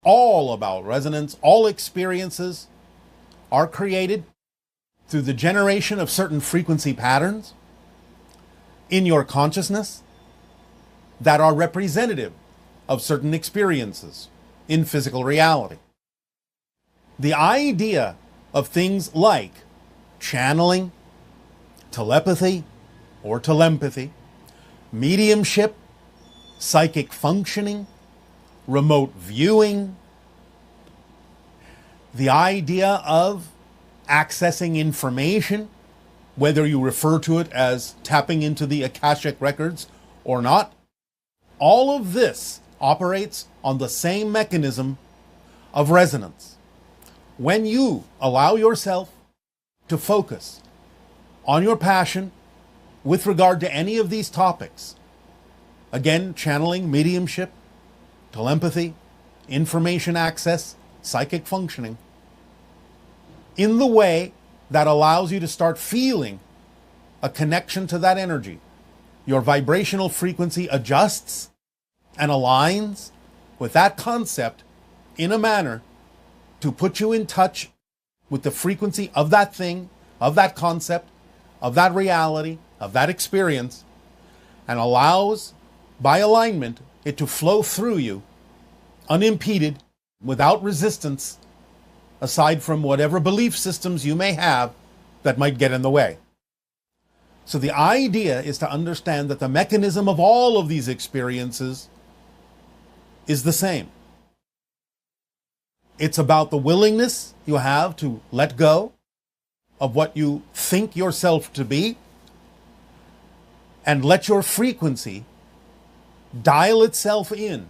all about resonance. All experiences are created through the generation of certain frequency patterns in your consciousness that are representative of certain experiences in physical reality. The idea of things like channeling, telepathy or telempathy, mediumship, psychic functioning, remote viewing, the idea of accessing information, whether you refer to it as tapping into the Akashic records or not, all of this operates on the same mechanism of resonance. When you allow yourself to focus on your passion with regard to any of these topics, again, channeling, mediumship, telepathy, information access, psychic functioning, in the way that allows you to start feeling a connection to that energy, your vibrational frequency adjusts and aligns with that concept in a manner to put you in touch with the frequency of that thing, of that concept, of that reality, of that experience, and allows, by alignment, it to flow through you unimpeded, without resistance, aside from whatever belief systems you may have that might get in the way. So the idea is to understand that the mechanism of all of these experiences is the same. It's about the willingness you have to let go of what you think yourself to be and let your frequency dial itself in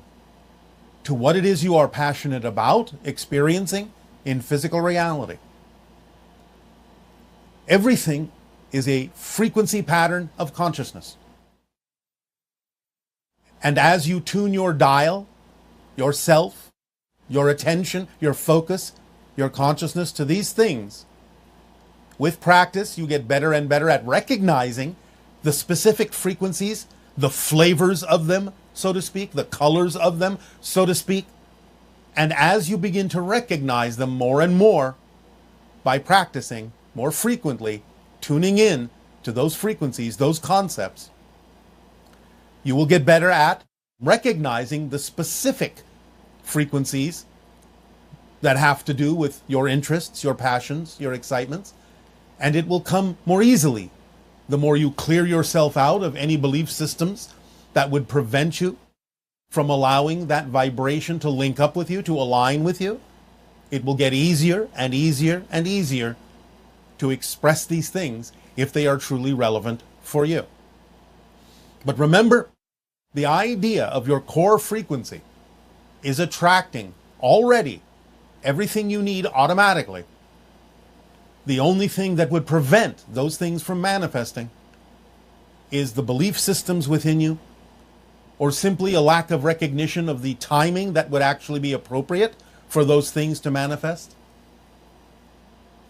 to what it is you are passionate about experiencing in physical reality. Everything is a frequency pattern of consciousness. And as you tune your dial, yourself, your attention, your focus, your consciousness to these things, with practice, you get better and better at recognizing the specific frequencies, the flavors of them, so to speak, the colors of them, so to speak. And as you begin to recognize them more and more by practicing more frequently, tuning in to those frequencies, those concepts, you will get better at recognizing the specific frequencies that have to do with your interests, your passions, your excitements, and it will come more easily the more you clear yourself out of any belief systems that would prevent you from allowing that vibration to link up with you, to align with you. It will get easier and easier and easier to express these things if they are truly relevant for you. But remember, the idea of your core frequency is attracting already everything you need automatically. The only thing that would prevent those things from manifesting is the belief systems within you, or simply a lack of recognition of the timing that would actually be appropriate for those things to manifest.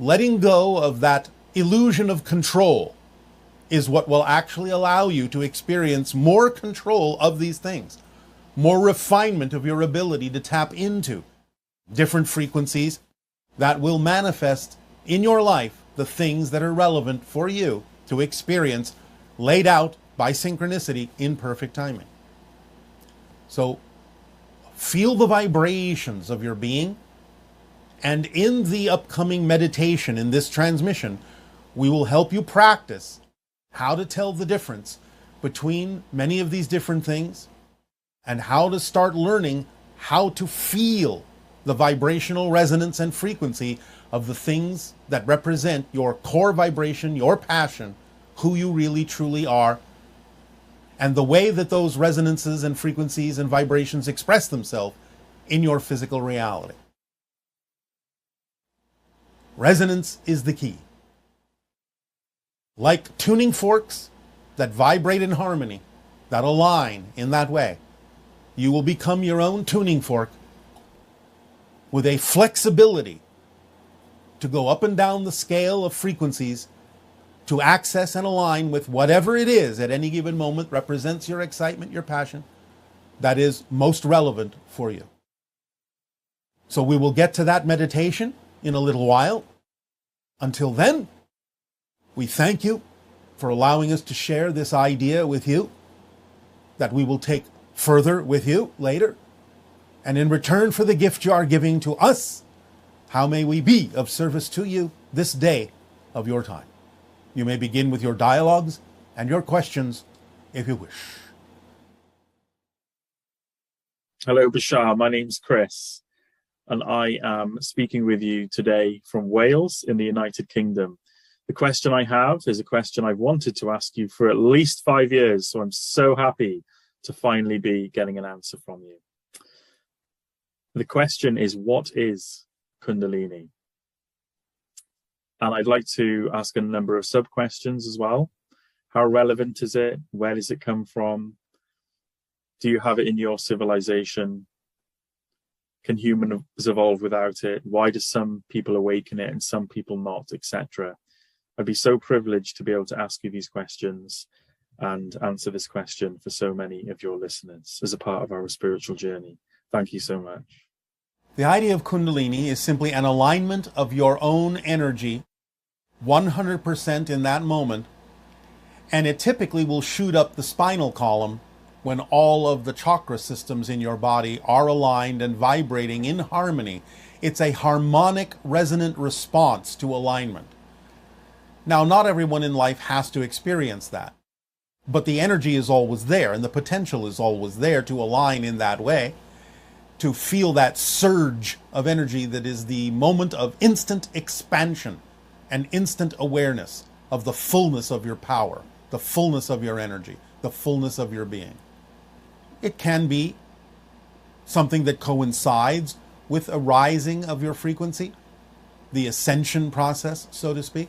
Letting go of that illusion of control is what will actually allow you to experience more control of these things, more refinement of your ability to tap into different frequencies that will manifest in your life the things that are relevant for you to experience, laid out by synchronicity in perfect timing. So feel the vibrations of your being, and in the upcoming meditation, in this transmission, we will help you practice how to tell the difference between many of these different things and how to start learning how to feel the vibrational resonance and frequency of the things that represent your core vibration, your passion, who you really truly are, and the way that those resonances and frequencies and vibrations express themselves in your physical reality. Resonance is the key. Like tuning forks that vibrate in harmony, that align in that way, you will become your own tuning fork with a flexibility to go up and down the scale of frequencies to access and align with whatever it is at any given moment represents your excitement, your passion, that is most relevant for you. So we will get to that meditation in a little while. Until then, we thank you for allowing us to share this idea with you that we will take further with you later. And in return for the gift you are giving to us, how may we be of service to you this day of your time? You may begin with your dialogues and your questions if you wish. Hello, Bashar. My name's Chris, and I am speaking with you today from Wales in the United Kingdom. The question I have is a question I've wanted to ask you for at least 5 years, so I'm so happy to finally be getting an answer from you. The question is, what is Kundalini? And I'd like to ask a number of sub-questions as well. How relevant is it? Where does it come from? Do you have it in your civilization? Can humans evolve without it? Why do some people awaken it and some people not, etc.? I'd be so privileged to be able to ask you these questions and answer this question for so many of your listeners as a part of our spiritual journey. Thank you so much. The idea of Kundalini is simply an alignment of your own energy 100% in that moment, and it typically will shoot up the spinal column when all of the chakra systems in your body are aligned and vibrating in harmony. It's a harmonic resonant response to alignment. Now, not everyone in life has to experience that, but the energy is always there and the potential is always there to align in that way, to feel that surge of energy that is the moment of instant expansion and instant awareness of the fullness of your power, the fullness of your energy, the fullness of your being. It can be something that coincides with a rising of your frequency, the ascension process, so to speak.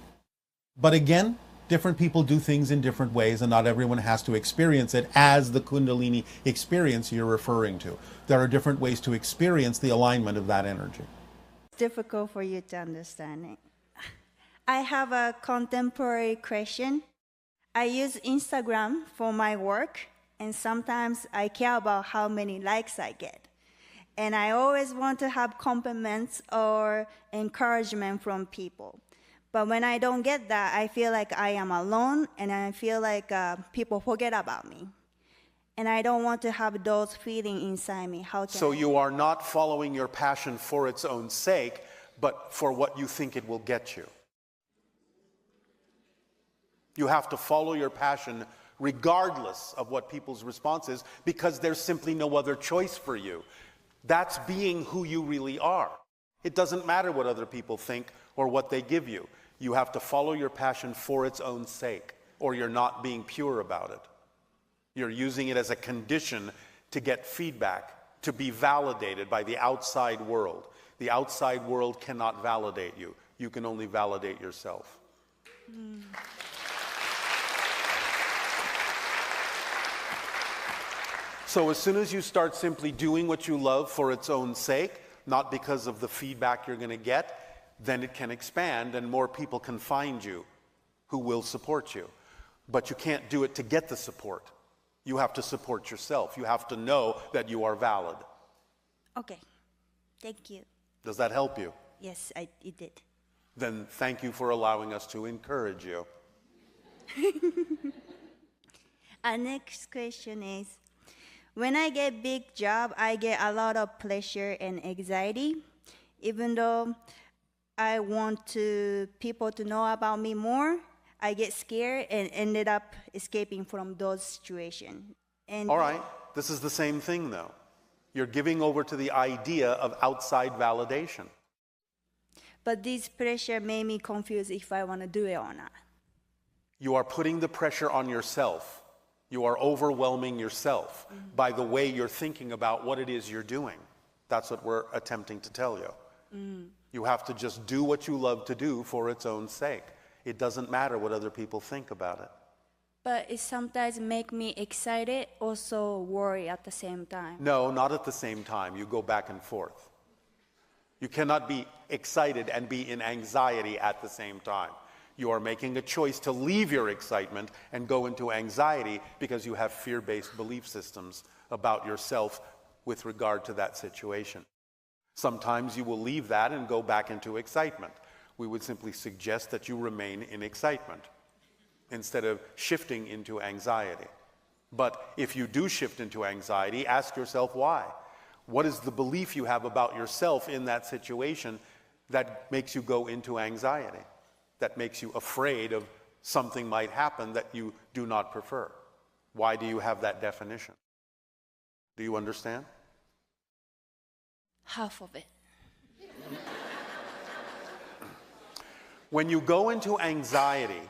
But again, different people do things in different ways, and not everyone has to experience it as the Kundalini experience you're referring to. There are different ways to experience the alignment of that energy. It's difficult for you to understand it. I have a contemporary question. I use Instagram for my work, and sometimes I care about how many likes I get. And I always want to have compliments or encouragement from people. But when I don't get that, I feel like I am alone, and I feel like people forget about me. And I don't want to have those feelings inside me. So you are not following your passion for its own sake, but for what you think it will get you. You have to follow your passion regardless of what people's response is, because there's simply no other choice for you. That's being who you really are. It doesn't matter what other people think or what they give you. You have to follow your passion for its own sake, or you're not being pure about it. You're using it as a condition to get feedback, to be validated by the outside world. The outside world cannot validate you. You can only validate yourself. So as soon as you start simply doing what you love for its own sake, not because of the feedback you're going to get, then it can expand and more people can find you who will support you. But you can't do it to get the support. You have to support yourself. You have to know that you are valid. Okay. Thank you. Does that help you? Yes, it did. Then thank you for allowing us to encourage you. Our next question is, when I get big job, I get a lot of pleasure and anxiety, even though I want people to know about me more. I get scared and ended up escaping from those situations. All right, this is the same thing though. You're giving over to the idea of outside validation. But this pressure made me confused if I want to do it or not. You are putting the pressure on yourself. You are overwhelming yourself by the way you're thinking about what it is you're doing. That's what we're attempting to tell you. You have to just do what you love to do for its own sake. It doesn't matter what other people think about it. But it sometimes makes me excited, also worry at the same time. No, not at the same time. You go back and forth. You cannot be excited and be in anxiety at the same time. You are making a choice to leave your excitement and go into anxiety because you have fear-based belief systems about yourself with regard to that situation. Sometimes you will leave that and go back into excitement. We would simply suggest that you remain in excitement instead of shifting into anxiety. But if you do shift into anxiety, ask yourself why. What is the belief you have about yourself in that situation that makes you go into anxiety, that makes you afraid of something might happen that you do not prefer? Why do you have that definition? Do you understand? Half of it. When you go into anxiety,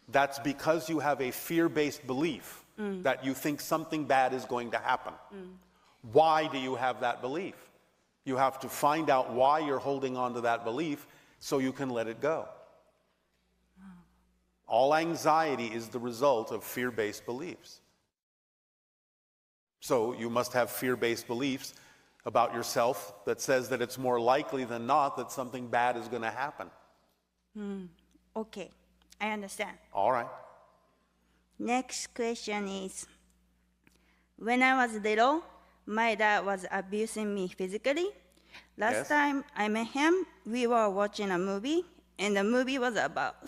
that's because you have a fear-based belief that you think something bad is going to happen. Why do you have that belief? You have to find out why you're holding on to that belief so you can let it go. All anxiety is the result of fear-based beliefs. So you must have fear-based beliefs about yourself that says that it's more likely than not that something bad is going to happen. Okay, I understand. All right. Next question is, when I was little, my dad was abusing me physically. Last time I met him, we were watching a movie, and the movie was about,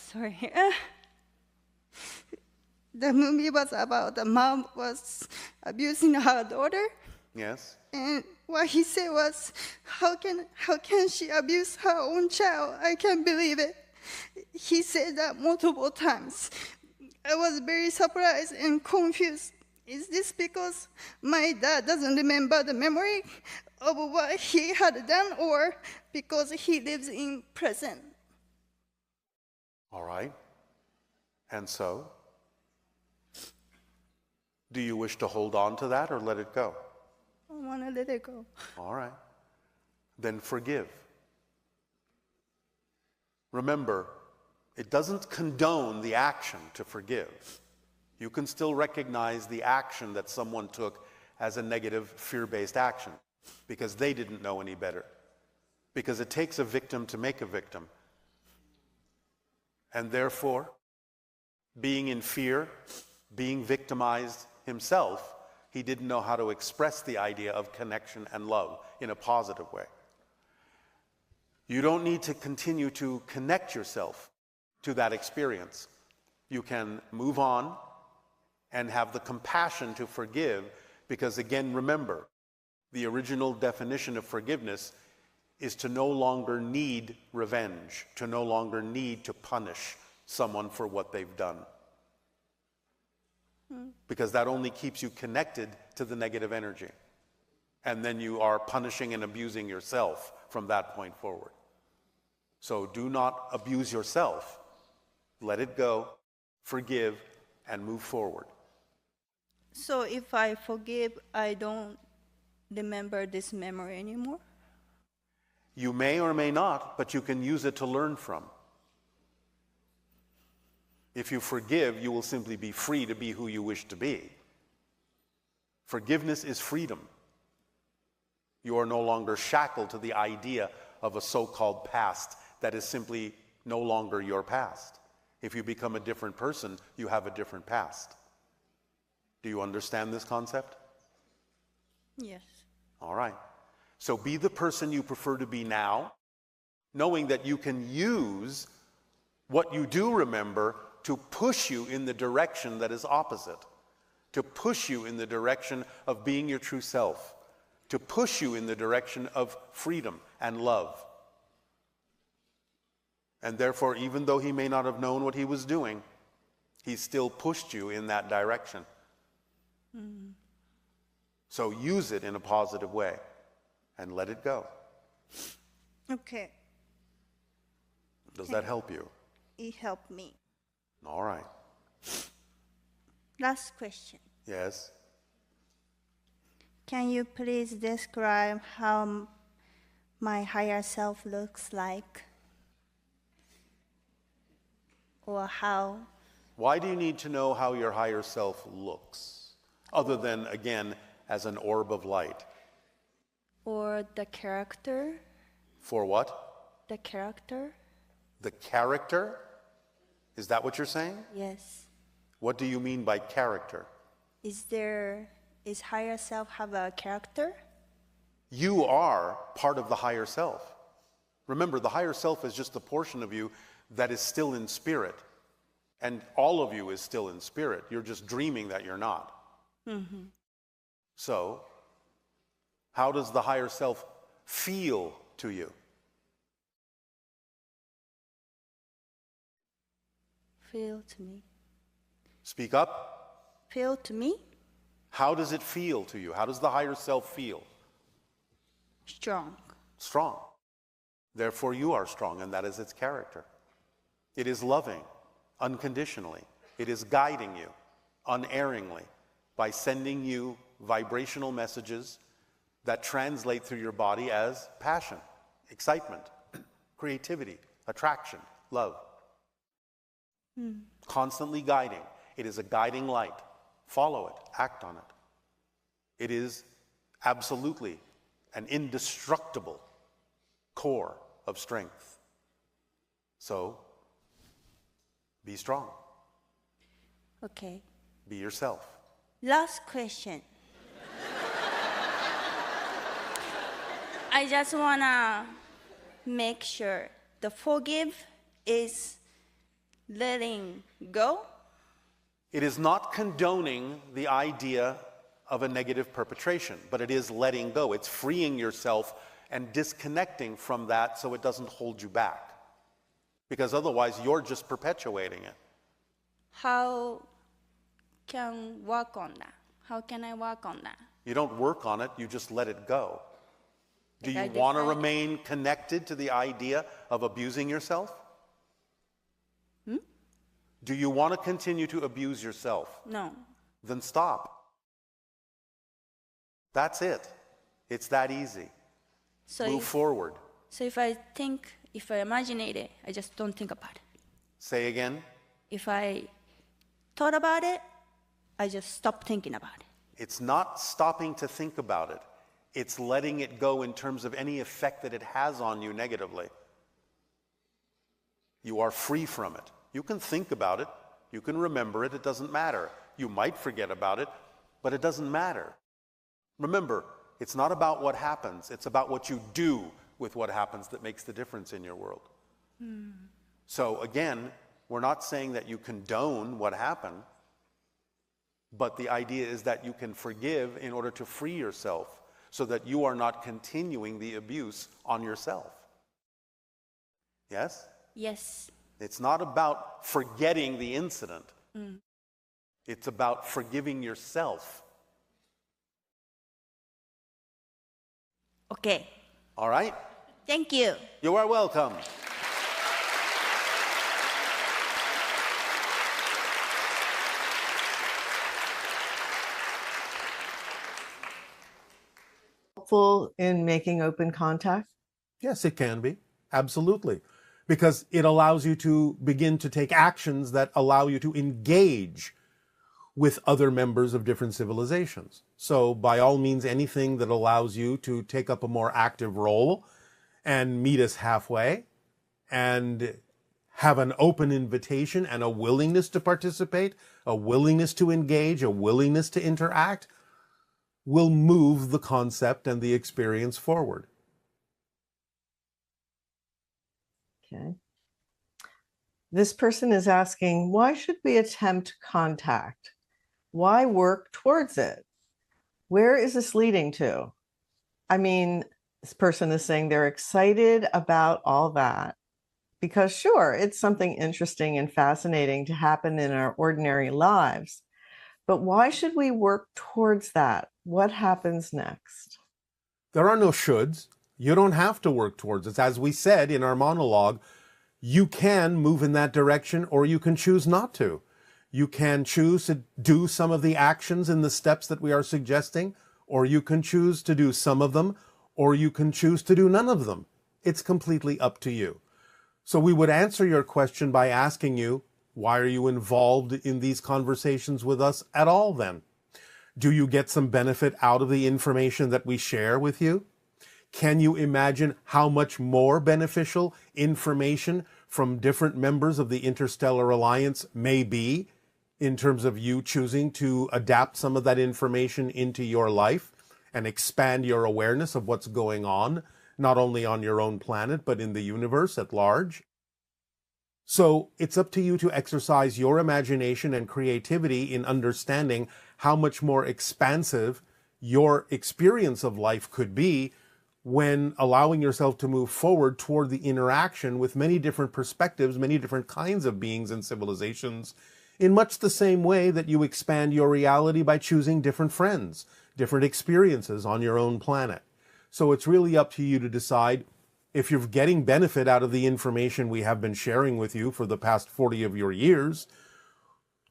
the movie was about the mom was abusing her daughter. Yes. And what he said was, how can she abuse her own child? I can't believe it. He said that multiple times. I was very surprised and confused. Is this because my dad doesn't remember the memory of what he had done, or because he lives in present? All right. And so, do you wish to hold on to that or let it go? I want to let it go. All right. Then forgive. Remember, it doesn't condone the action to forgive. You can still recognize the action that someone took as a negative fear-based action because they didn't know any better. Because it takes a victim to make a victim. And therefore, being in fear, being victimized himself, he didn't know how to express the idea of connection and love in a positive way. You don't need to continue to connect yourself to that experience. You can move on and have the compassion to forgive, because again, remember, the original definition of forgiveness is to no longer need revenge, to no longer need to punish someone for what they've done. Because that only keeps you connected to the negative energy. And then you are punishing and abusing yourself from that point forward. So do not abuse yourself. Let it go, forgive, and move forward. So if I forgive, I don't remember this memory anymore? You may or may not, but you can use it to learn from. If you forgive, you will simply be free to be who you wish to be. Forgiveness is freedom. You are no longer shackled to the idea of a so-called past that is simply no longer your past. If you become a different person, you have a different past. Do you understand this concept? Yes. All right. So be the person you prefer to be now, knowing that you can use what you do remember to push you in the direction that is opposite, to push you in the direction of being your true self, to push you in the direction of freedom and love. And therefore, even though he may not have known what he was doing, he still pushed you in that direction. So use it in a positive way and let it go. Okay. Does that help you? It helped me. All right. Last question. Yes. Can you please describe how my higher self looks like? Or how? Why do you need to know how your higher self looks? Other than, again, as an orb of light. Or the character? For what? The character? The character? Is that what you're saying? Yes. What do you mean by character? Is higher self have a character? You are part of the higher self. Remember, the higher self is just the portion of you that is still in spirit. And all of you is still in spirit. You're just dreaming that you're not. Mm-hmm. So, how does the higher self feel to you? Feel to me. Speak up. Feel to me? How does it feel to you? How does the higher self feel? Strong. Strong. Therefore, you are strong, and that is its character. It is loving, unconditionally. It is guiding you, unerringly, by sending you vibrational messages that translate through your body as passion, excitement, creativity, attraction, love. Constantly guiding. It is a guiding light. Follow it. Act on it. It is absolutely an indestructible core of strength. So, be strong. Okay. Be yourself. Last question. I just want to make sure the forgive is letting go. It is not condoning the idea of a negative perpetration, but it is letting go. It's freeing yourself and disconnecting from that so it doesn't hold you back. Because otherwise, you're just perpetuating it. How can work on that? How can I work on that? You don't work on it, you just let it go. Do Like you want to remain connected to the idea of abusing yourself? Do you want to continue to abuse yourself? No. Then stop. That's it. It's that easy. So Move forward. So if I imagine it, I just don't think about it. Say again. If I thought about it, I just stop thinking about it. It's not stopping to think about it. It's letting it go in terms of any effect that it has on you negatively. You are free from it. You can think about it. You can remember it. It doesn't matter. You might forget about it, but it doesn't matter. Remember, it's not about what happens. It's about what you do with what happens that makes the difference in your world. So again, we're not saying that you condone what happened, but the idea is that you can forgive in order to free yourself so that you are not continuing the abuse on yourself. Yes? Yes. It's not about forgetting the incident. It's about forgiving yourself. Okay. All right? Thank you. You are welcome. Helpful in making open contact? Yes, it can be. Absolutely. Because it allows you to begin to take actions that allow you to engage with other members of different civilizations. So by all means, anything that allows you to take up a more active role and meet us halfway and have an open invitation and a willingness to participate, a willingness to engage, a willingness to interact, will move the concept and the experience forward. Okay. This person is asking, why should we attempt contact? Why work towards it? Where is this leading to? I mean, this person is saying they're excited about all that because sure, it's something interesting and fascinating to happen in our ordinary lives, but why should we work towards that? What happens next? There are no shoulds. You don't have to work towards it. As we said in our monologue, you can move in that direction or you can choose not to. You can choose to do some of the actions in the steps that we are suggesting, or you can choose to do some of them, or you can choose to do none of them. It's completely up to you. So we would answer your question by asking you, why are you involved in these conversations with us at all then? Do you get some benefit out of the information that we share with you? Can you imagine how much more beneficial information from different members of the Interstellar Alliance may be in terms of you choosing to adapt some of that information into your life and expand your awareness of what's going on, not only on your own planet, but in the universe at large. So it's up to you to exercise your imagination and creativity in understanding how much more expansive your experience of life could be when allowing yourself to move forward toward the interaction with many different perspectives, many different kinds of beings and civilizations, in much the same way that you expand your reality by choosing different friends, different experiences on your own planet. So it's really up to you to decide if you're getting benefit out of the information we have been sharing with you for the past 40 of your years.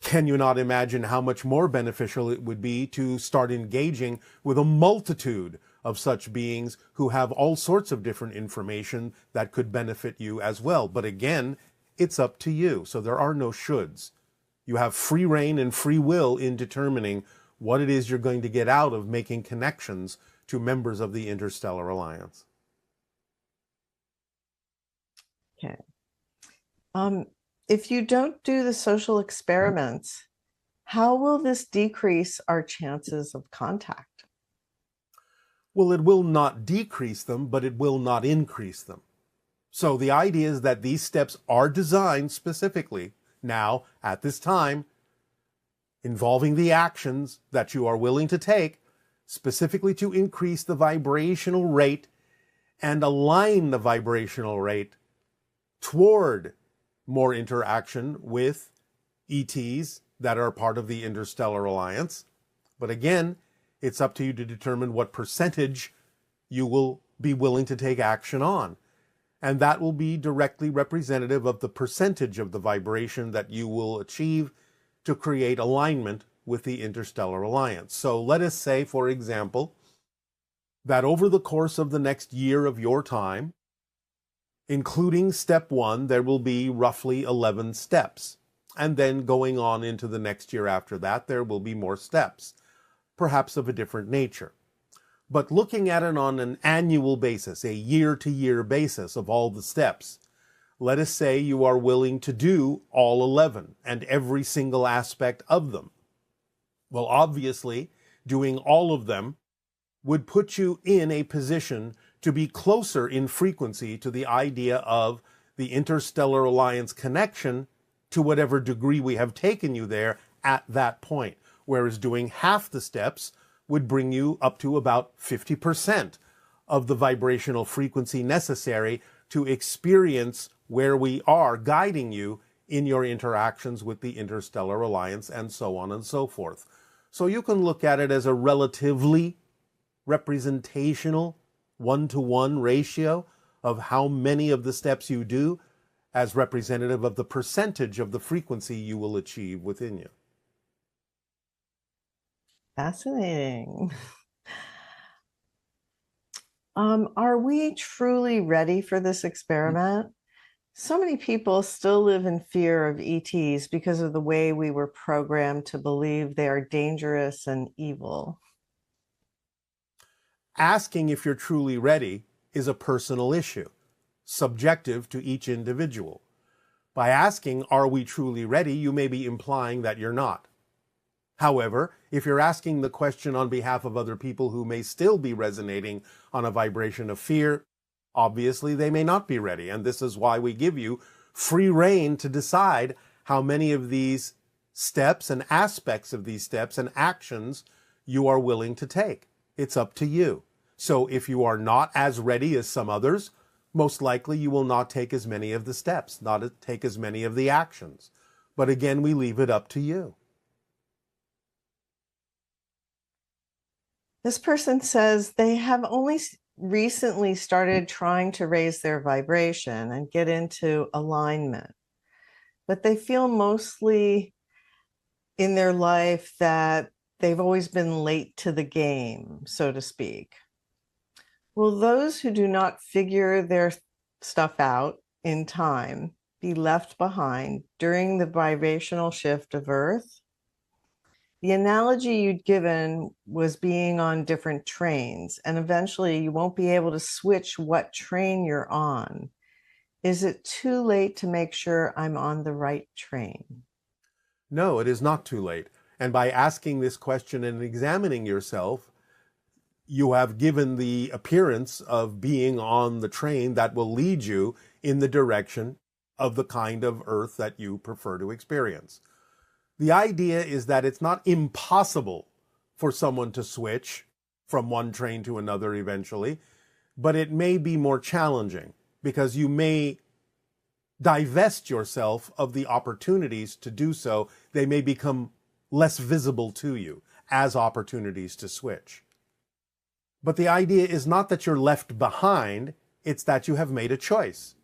Can you not imagine how much more beneficial it would be to start engaging with a multitude of such beings who have all sorts of different information that could benefit you as well? But again, it's up to you. So there are no shoulds. You have free reign and free will in determining what it is you're going to get out of making connections to members of the Interstellar Alliance. Okay. If you don't do the social experiments, how will this decrease our chances of contact? Well, it will not decrease them, but it will not increase them. So the idea is that these steps are designed specifically now, at this time, involving the actions that you are willing to take, specifically to increase the vibrational rate and align the vibrational rate toward more interaction with ETs that are part of the Interstellar Alliance. But again, it's up to you to determine what percentage you will be willing to take action on. And that will be directly representative of the percentage of the vibration that you will achieve to create alignment with the Interstellar Alliance. So let us say, for example, that over the course of the next year of your time, including step 1, there will be roughly 11 steps. And then going on into the next year after that, there will be more steps, perhaps of a different nature. But looking at it on an annual basis, a year-to-year basis of all the steps, let us say you are willing to do all 11 and every single aspect of them. Well, obviously, doing all of them would put you in a position to be closer in frequency to the idea of the Interstellar Alliance connection to whatever degree we have taken you there at that point. Whereas doing half the steps would bring you up to about 50% of the vibrational frequency necessary to experience where we are guiding you in your interactions with the Interstellar Alliance and so on and so forth. So you can look at it as a relatively representational one-to-one ratio of how many of the steps you do as representative of the percentage of the frequency you will achieve within you. Fascinating. Are we truly ready for this experiment? So many people still live in fear of ETs because of the way we were programmed to believe they are dangerous and evil. Asking if you're truly ready is a personal issue, subjective to each individual. By asking, are we truly ready, you may be implying that you're not. However, if you're asking the question on behalf of other people who may still be resonating on a vibration of fear, obviously they may not be ready. And this is why we give you free rein to decide how many of these steps and aspects of these steps and actions you are willing to take. It's up to you. So if you are not as ready as some others, most likely you will not take as many of the steps, not take as many of the actions. But again, we leave it up to you. This person says they have only recently started trying to raise their vibration and get into alignment, but they feel mostly in their life that they've always been late to the game, so to speak. Will those who do not figure their stuff out in time be left behind during the vibrational shift of Earth? The analogy you'd given was being on different trains, and eventually you won't be able to switch what train you're on. Is it too late to make sure I'm on the right train? No, it is not too late. And by asking this question and examining yourself, you have given the appearance of being on the train that will lead you in the direction of the kind of earth that you prefer to experience. The idea is that it's not impossible for someone to switch from one train to another eventually, but it may be more challenging because you may divest yourself of the opportunities to do so. They may become less visible to you as opportunities to switch. But the idea is not that you're left behind, it's that you have made a choice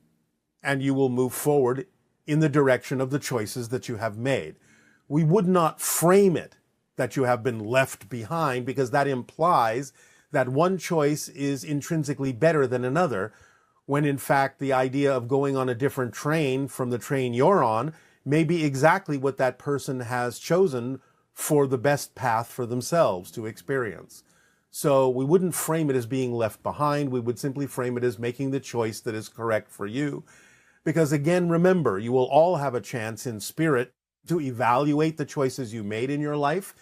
and you will move forward in the direction of the choices that you have made. We would not frame it that you have been left behind because that implies that one choice is intrinsically better than another, when in fact the idea of going on a different train from the train you're on may be exactly what that person has chosen for the best path for themselves to experience. So we wouldn't frame it as being left behind. We would simply frame it as making the choice that is correct for you. Because again, remember, you will all have a chance in spirit to evaluate the choices you made in your life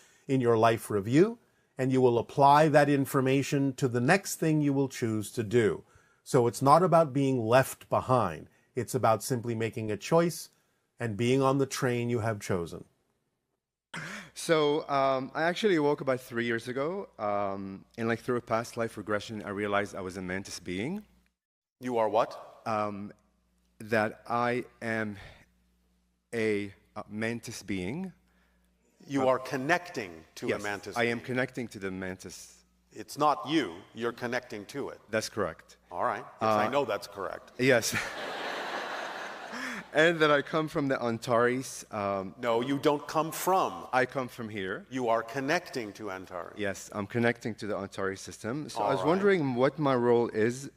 review, and you will apply that information to the next thing you will choose to do. So it's not about being left behind. It's about simply making a choice and being on the train you have chosen. So I actually woke up about 3 years ago, and like through a past life regression, I realized I was a mantis being. You are what? That I am a mantis being. You are connecting to Yes, a mantis I am being. connecting to the mantis. It's not you, you're connecting to it. That's correct. All right, yes, I know that's correct. Yes. And that I come from the Antares. No, you don't come from. I come from here. You are connecting to Antares. Yes, I'm connecting to the Antares system. So I was All wondering what my role is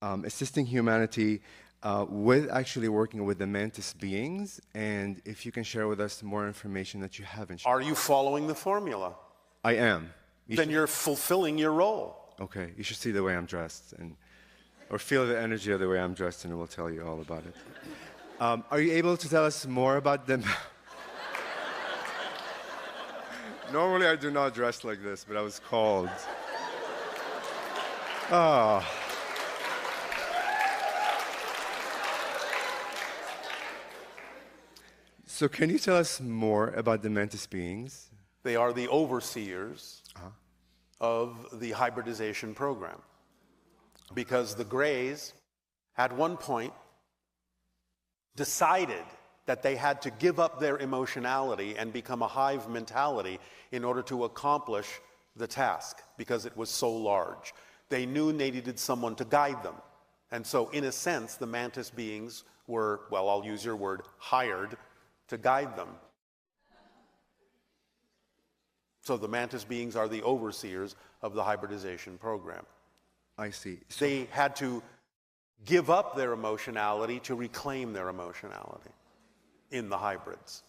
assisting humanity with actually working with the mantis beings, and if you can share with us more information that you haven't shared. Are you following the formula? I am. Then you're fulfilling your role. Okay, you should see the way I'm dressed, or feel the energy of the way I'm dressed, and it will tell you all about it. Are you able to tell us more about them? Normally I do not dress like this, but I was called. Oh. So can you tell us more about the mantis beings? They are the overseers of the hybridization program. Because the Greys, at one point, decided that they had to give up their emotionality and become a hive mentality in order to accomplish the task, because it was so large. They knew they needed someone to guide them. And so, in a sense, the mantis beings were, well, I'll use your word, hired to guide them. So the mantis beings are the overseers of the hybridization program. I see. So They had to give up their emotionality to reclaim their emotionality in the hybrids.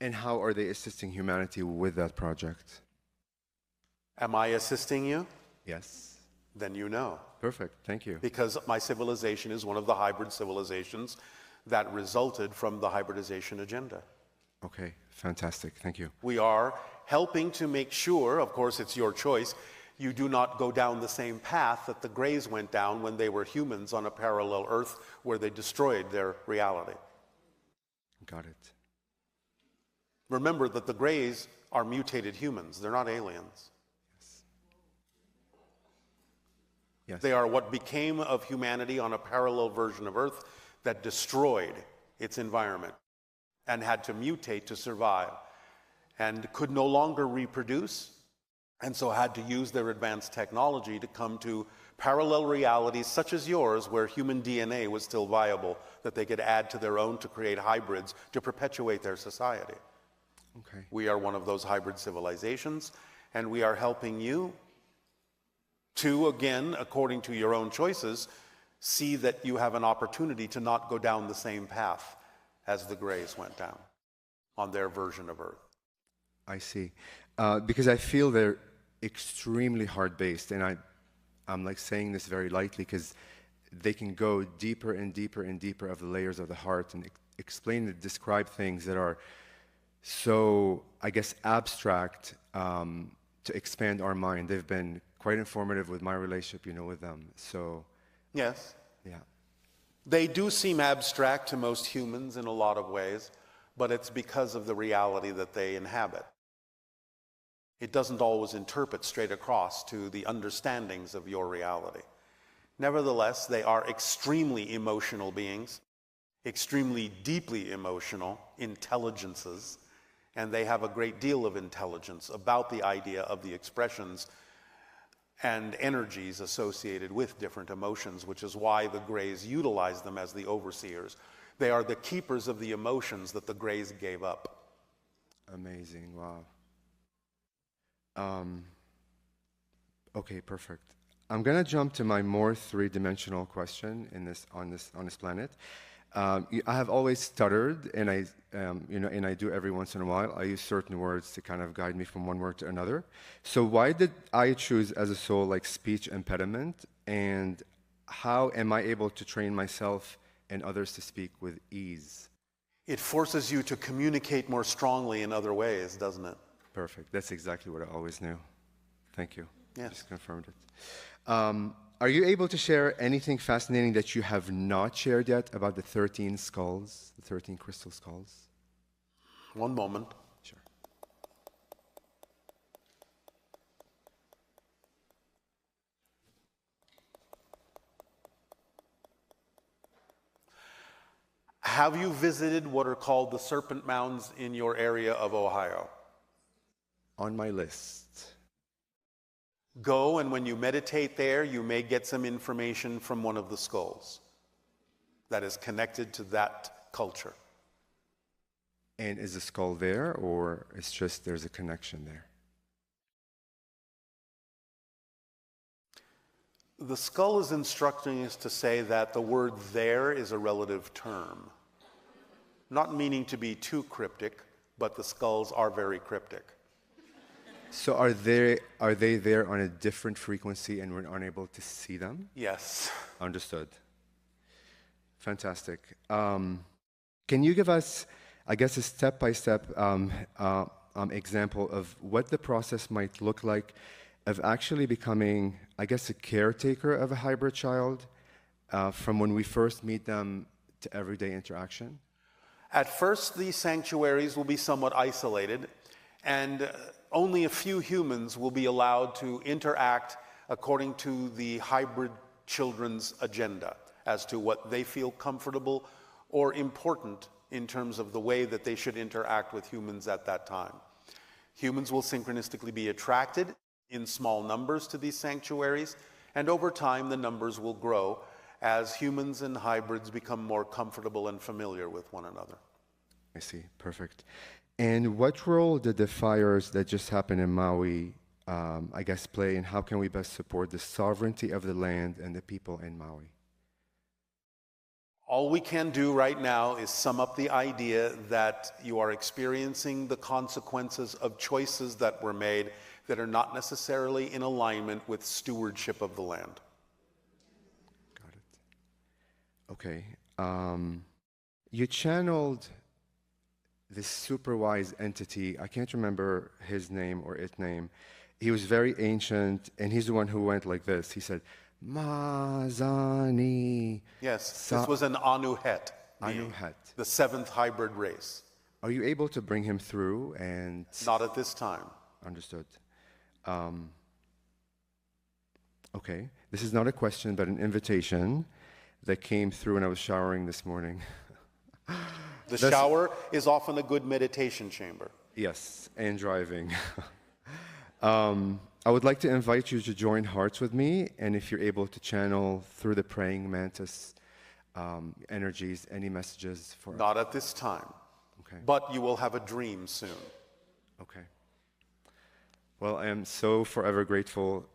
and how are they assisting humanity with that project? Am I assisting you? Yes. Then you know. Perfect. Thank you. Because my civilization is one of the hybrid civilizations that resulted from the hybridization agenda. Okay. Fantastic. Thank you. We are helping to make sure, of course it's your choice, you do not go down the same path that the Greys went down when they were humans on a parallel Earth where they destroyed their reality. Got it. Remember that the Greys are mutated humans. They're not aliens. Yes. They are what became of humanity on a parallel version of Earth that destroyed its environment and had to mutate to survive and could no longer reproduce, and so had to use their advanced technology to come to parallel realities such as yours, where human DNA was still viable, that they could add to their own to create hybrids to perpetuate their society. Okay. We are one of those hybrid civilizations, and we are helping you to, again, according to your own choices, see that you have an opportunity to not go down the same path as the Greys went down on their version of Earth. I see. Because I feel they're extremely hard-based, and I'm like saying this very lightly because they can go deeper and deeper and deeper of the layers of the heart and explain and describe things that are so, I guess, abstract to expand our mind. They've been quite informative with my relationship, with them. So, Yes. yeah. They do seem abstract to most humans in a lot of ways, but it's because of the reality that they inhabit. It doesn't always interpret straight across to the understandings of your reality. Nevertheless, they are extremely emotional beings, extremely deeply emotional intelligences, and they have a great deal of intelligence about the idea of the expressions and energies associated with different emotions, which is why the Greys utilize them as the overseers. They are the keepers of the emotions that the Greys gave up. Amazing. Wow. Okay, perfect. I'm gonna jump to my more three-dimensional question on this planet. I have always stuttered, and I do every once in a while. I use certain words to kind of guide me from one word to another. So why did I choose as a soul like speech impediment, and how am I able to train myself and others to speak with ease? It forces you to communicate more strongly in other ways, doesn't it? Perfect. That's exactly what I always knew. Thank you. Yes. Just confirmed it. Are you able to share anything fascinating that you have not shared yet about the 13 skulls, the 13 crystal skulls? One moment. Sure. Have you visited what are called the Serpent Mounds in your area of Ohio? On my list. Go, and when you meditate there, you may get some information from one of the skulls that is connected to that culture. And is the skull there, or it's just there's a connection there? The skull is instructing us to say that the word there is a relative term, not meaning to be too cryptic, but the skulls are very cryptic. So are they there on a different frequency and we're unable to see them? Yes. Understood. Fantastic. Can you give us, I guess, a step-by-step example of what the process might look like of actually becoming, I guess, a caretaker of a hybrid child from when we first meet them to everyday interaction? At first, these sanctuaries will be somewhat isolated, and only a few humans will be allowed to interact according to the hybrid children's agenda as to what they feel comfortable or important in terms of the way that they should interact with humans at that time. Humans will synchronistically be attracted in small numbers to these sanctuaries, and over time the numbers will grow as humans and hybrids become more comfortable and familiar with one another. I see. Perfect. And what role did the fires that just happened in Maui, I guess, play, and how can we best support the sovereignty of the land and the people in Maui? All we can do right now is sum up the idea that you are experiencing the consequences of choices that were made that are not necessarily in alignment with stewardship of the land. Got it. Okay. You channeled this super wise entity. I can't remember his name or its name. He was very ancient, and he's the one who went like this. He said, Mazani. Yes, this was an Anuhet being, Anuhet. the seventh hybrid race. Are you able to bring him through? And Not at this time. understood. Okay, this is not a question, but an invitation that came through when I was showering this morning. The shower is often a good meditation chamber. Yes, and driving. I would like to invite you to join hearts with me, and if you're able to channel through the praying mantis energies, any messages for... Not at this time. Okay. But you will have a dream soon. Okay. Well, I am so forever grateful,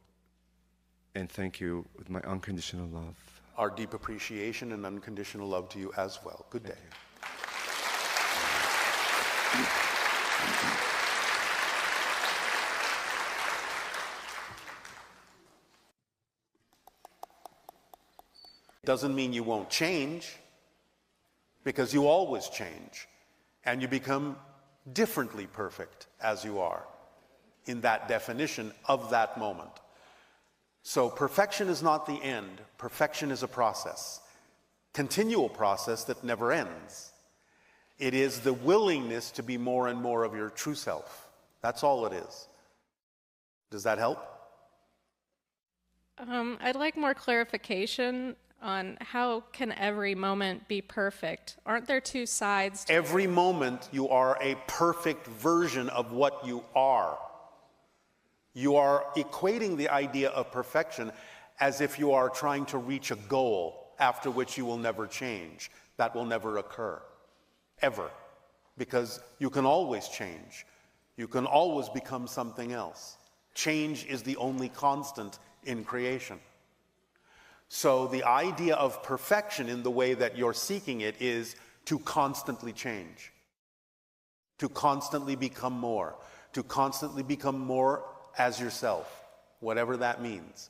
and thank you with my unconditional love. Our deep appreciation and unconditional love to you as well. Good day. Doesn't mean you won't change, because you always change, and you become differently perfect as you are. in that definition of that moment. So perfection is not the end. Perfection is a process, continual process that never ends. It is the willingness to be more and more of your true self. That's all it is. Does that help? I'd like more clarification on how can every moment be perfect? Aren't there two sides to every moment you are a perfect version of what you are. You are equating the idea of perfection as if you are trying to reach a goal after which you will never change. That will never occur, ever, because you can always change. You can always become something else. Change is the only constant in creation. So the idea of perfection in the way that you're seeking it is to constantly change, to constantly become more as yourself, whatever that means.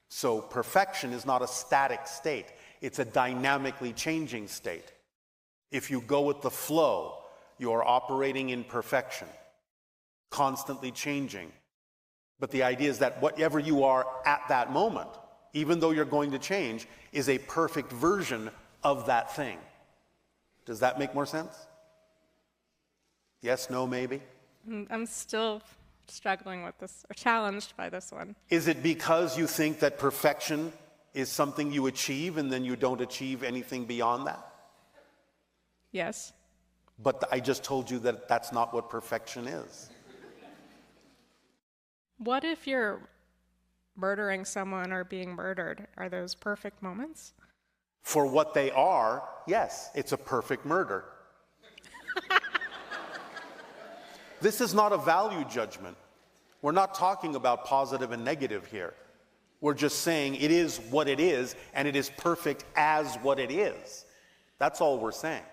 So perfection is not a static state, it's a dynamically changing state. If you go with the flow, you are operating in perfection, constantly changing. But the idea is that whatever you are at that moment, even though you're going to change, is a perfect version of that thing. Does that make more sense? Yes, no, maybe? I'm still struggling with this, or challenged by this one. Is it because you think that perfection is something you achieve and then you don't achieve anything beyond that? Yes. But I just told you that that's not what perfection is. What if you're murdering someone or being murdered? Are those perfect moments? For what they are, yes, it's a perfect murder. This is not a value judgment. We're not talking about positive and negative here. We're just saying it is what it is, and it is perfect as what it is. That's all we're saying.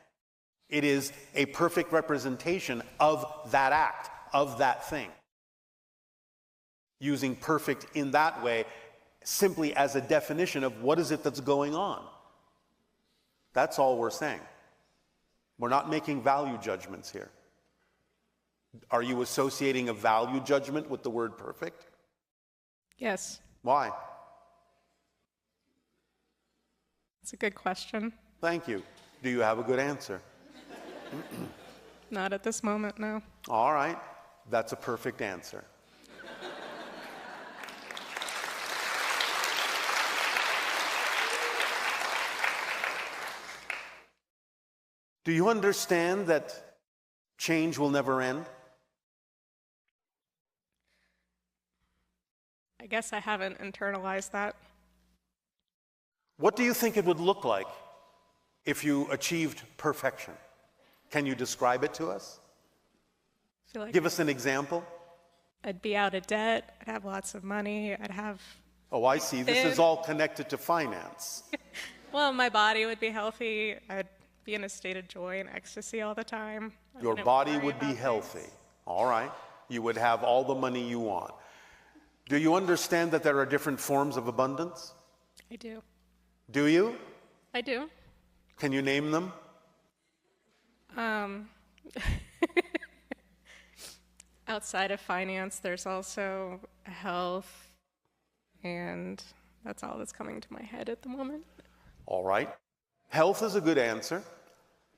It is a perfect representation of that act, of that thing. Using perfect in that way simply as a definition of what is it that's going on. That's all we're saying. We're not making value judgments here. Are you associating a value judgment with the word perfect? Yes. Why? That's a good question. Thank you. Do you have a good answer? Not at this moment, no. All right. That's a perfect answer. Do you understand that change will never end? I guess I haven't internalized that. What do you think it would look like if you achieved perfection? Can you describe it to us? I feel like Give us an example. I'd be out of debt, I'd have lots of money, I'd have... Oh, I see. This is all connected to finance. Well, my body would be healthy, I'd be in a state of joy and ecstasy all the time. Your body would be healthy. All right. You would have all the money you want. Do you understand that there are different forms of abundance? I do. Do you? I do. Can you name them? Outside of finance, there's also health, and that's all that's coming to my head at the moment. All right. Health is a good answer,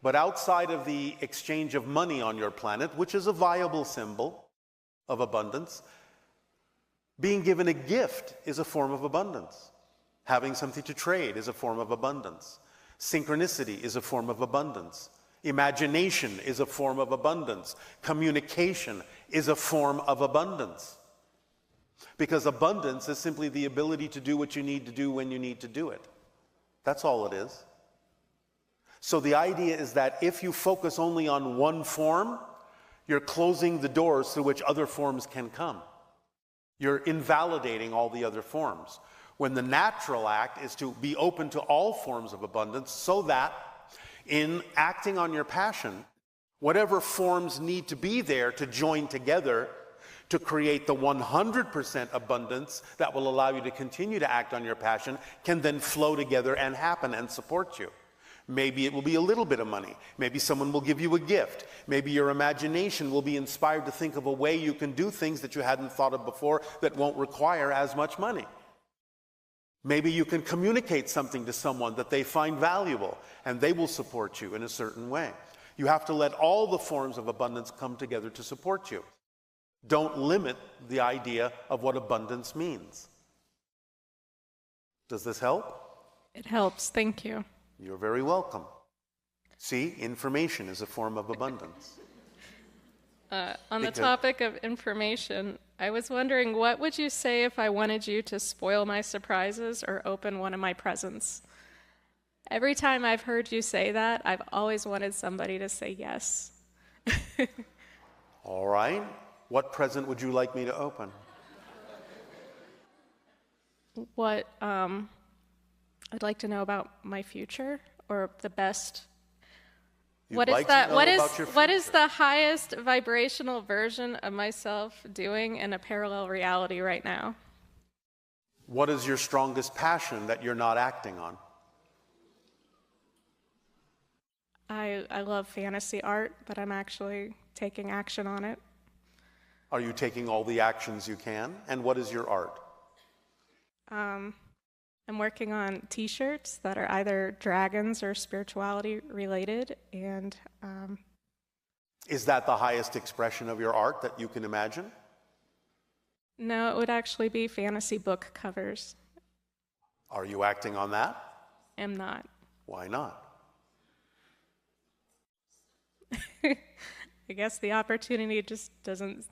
but outside of the exchange of money on your planet, which is a viable symbol of abundance, being given a gift is a form of abundance. Having something to trade is a form of abundance. Synchronicity is a form of abundance. Imagination is a form of abundance. Communication is a form of abundance. Because abundance is simply the ability to do what you need to do when you need to do it. That's all it is. So the idea is that if you focus only on one form, you're closing the doors through which other forms can come. You're invalidating all the other forms. When the natural act is to be open to all forms of abundance so that in acting on your passion, whatever forms need to be there to join together to create the 100% abundance that will allow you to continue to act on your passion can then flow together and happen and support you. Maybe it will be a little bit of money. Maybe someone will give you a gift. Maybe your imagination will be inspired to think of a way you can do things that you hadn't thought of before that won't require as much money. Maybe you can communicate something to someone that they find valuable, and they will support you in a certain way. You have to let all the forms of abundance come together to support you. Don't limit the idea of what abundance means. Does this help? It helps. Thank you. You're very welcome. See, information is a form of abundance. On the topic of information, I was wondering, what would you say if I wanted you to spoil my surprises or open one of my presents? Every time I've heard you say that, I've always wanted somebody to say yes. All right. What present would you like me to open? What I'd like to know about my future, or the best. What is that? What is the highest vibrational version of myself doing in a parallel reality right now? What is your strongest passion that you're not acting on? I love fantasy art, but I'm actually taking action on it. Are you taking all the actions you can? And what is your art? I'm working on t-shirts that are either dragons or spirituality related, and is that the highest expression of your art that you can imagine? No, it would actually be fantasy book covers. Are you acting on that? Am not. Why not? I guess the opportunity just doesn't...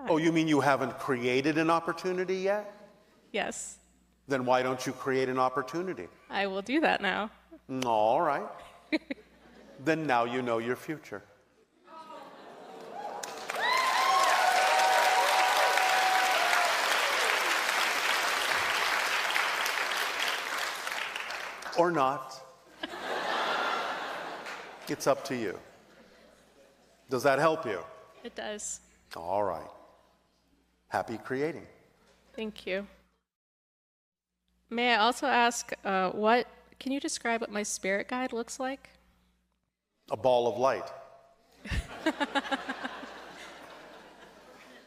Oh, you mean you haven't created an opportunity yet? Yes. Then why don't you create an opportunity? I will do that now. All right. Then now you know your future. Or not. It's up to you. Does that help you? It does. All right. Happy creating. Thank you. May I also ask, can you describe what my spirit guide looks like? A ball of light.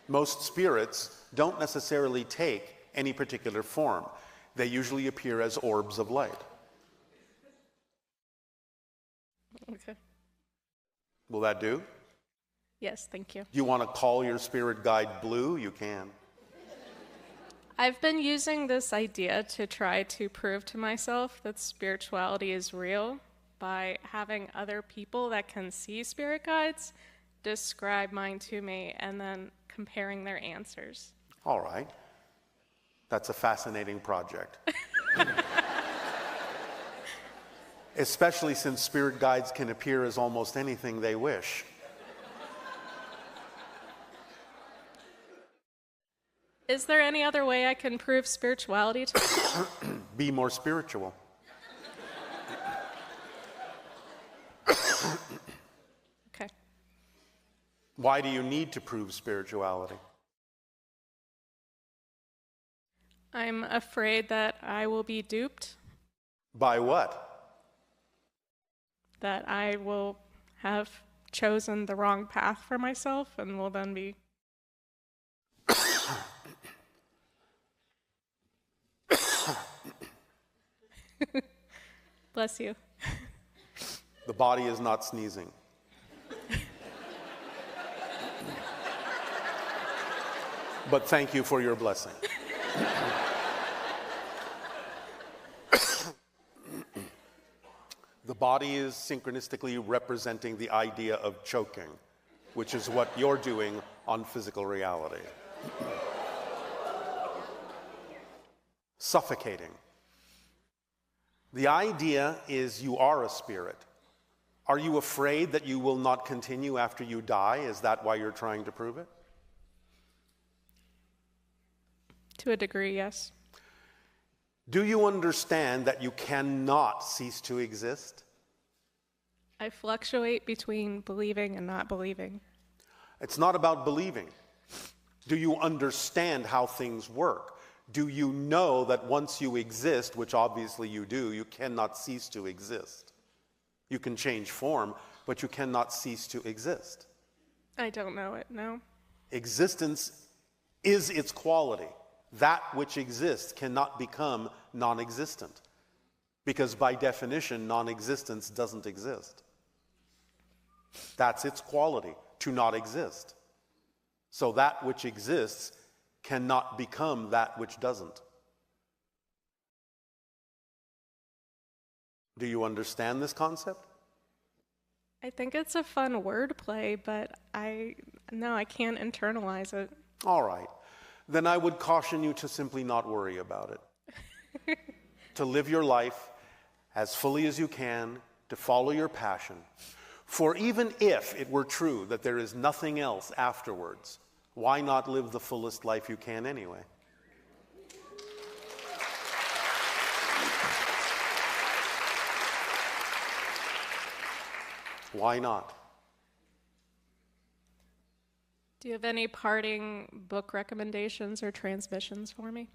Most spirits don't necessarily take any particular form. They usually appear as orbs of light. Okay. Will that do? Yes, thank you. You want to call your spirit guide Blue? You can. I've been using this idea to try to prove to myself that spirituality is real by having other people that can see spirit guides describe mine to me and then comparing their answers. All right. That's a fascinating project. Especially since spirit guides can appear as almost anything they wish. Is there any other way I can prove spirituality to me? Be more spiritual. Okay. Why do you need to prove spirituality? I'm afraid that I will be duped. By what? That I will have chosen the wrong path for myself and will then be... Bless you. The body is not sneezing. But thank you for your blessing. The body is synchronistically representing the idea of choking, which is what you're doing on physical reality. Suffocating. The idea is you are a spirit. Are you afraid that you will not continue after you die? Is that why you're trying to prove it? To a degree, yes. Do you understand that you cannot cease to exist? I fluctuate between believing and not believing. It's not about believing. Do you understand how things work? Do you know that once you exist, which obviously you do, you cannot cease to exist? You can change form, but you cannot cease to exist. I don't know it, no. Existence is its quality. That which exists cannot become non-existent, because by definition, non-existence doesn't exist. That's its quality, to not exist. So that which exists cannot become that which doesn't. Do you understand this concept? I think it's a fun wordplay, but I can't internalize it. All right. Then I would caution you to simply not worry about it. To live your life as fully as you can, to follow your passion. For even if it were true that there is nothing else afterwards, why not live the fullest life you can anyway? Why not? Do you have any parting book recommendations or transmissions for me?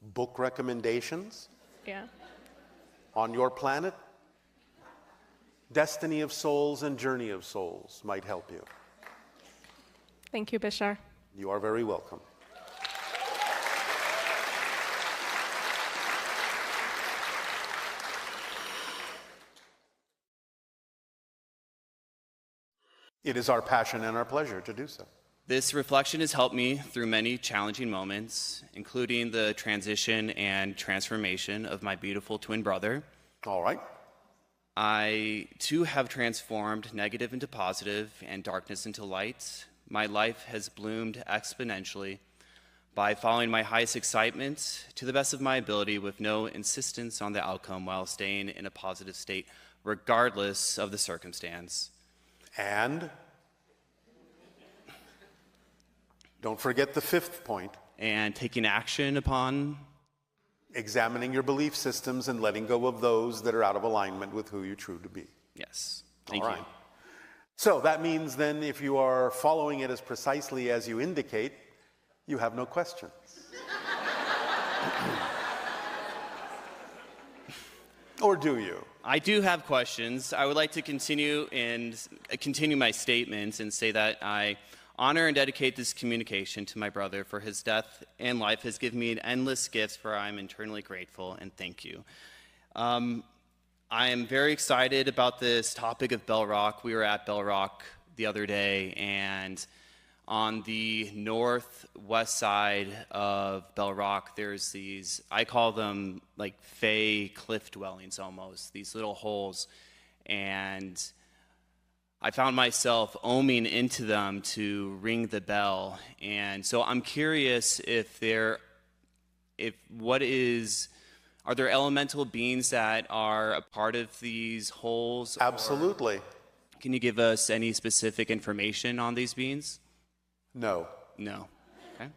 Book recommendations? Yeah. On your planet? Destiny of Souls and Journey of Souls might help you. Thank you, Bashar. You are very welcome. It is our passion and our pleasure to do so. This reflection has helped me through many challenging moments, including the transition and transformation of my beautiful twin brother. All right. I, too, have transformed negative into positive and darkness into light. My life has bloomed exponentially by following my highest excitement to the best of my ability with no insistence on the outcome while staying in a positive state, regardless of the circumstance. And don't forget the fifth point. And taking action upon examining your belief systems and letting go of those that are out of alignment with who you true to be. Yes. Thank you. All right. So that means then if you are following it as precisely as you indicate, you have no questions. Or do you? I do have questions. I would like to continue my statements and say that I honor and dedicate this communication to my brother, for his death and life has given me an endless gift, for I am eternally grateful, and thank you. I am very excited about this topic of Bell Rock. We were at Bell Rock the other day, and on the northwest side of Bell Rock, there's these, I call them like fey cliff dwellings almost, these little holes, and I found myself ohming into them to ring the bell. And so I'm curious are there elemental beings that are a part of these holes? Absolutely. Can you give us any specific information on these beings? No. No. Okay.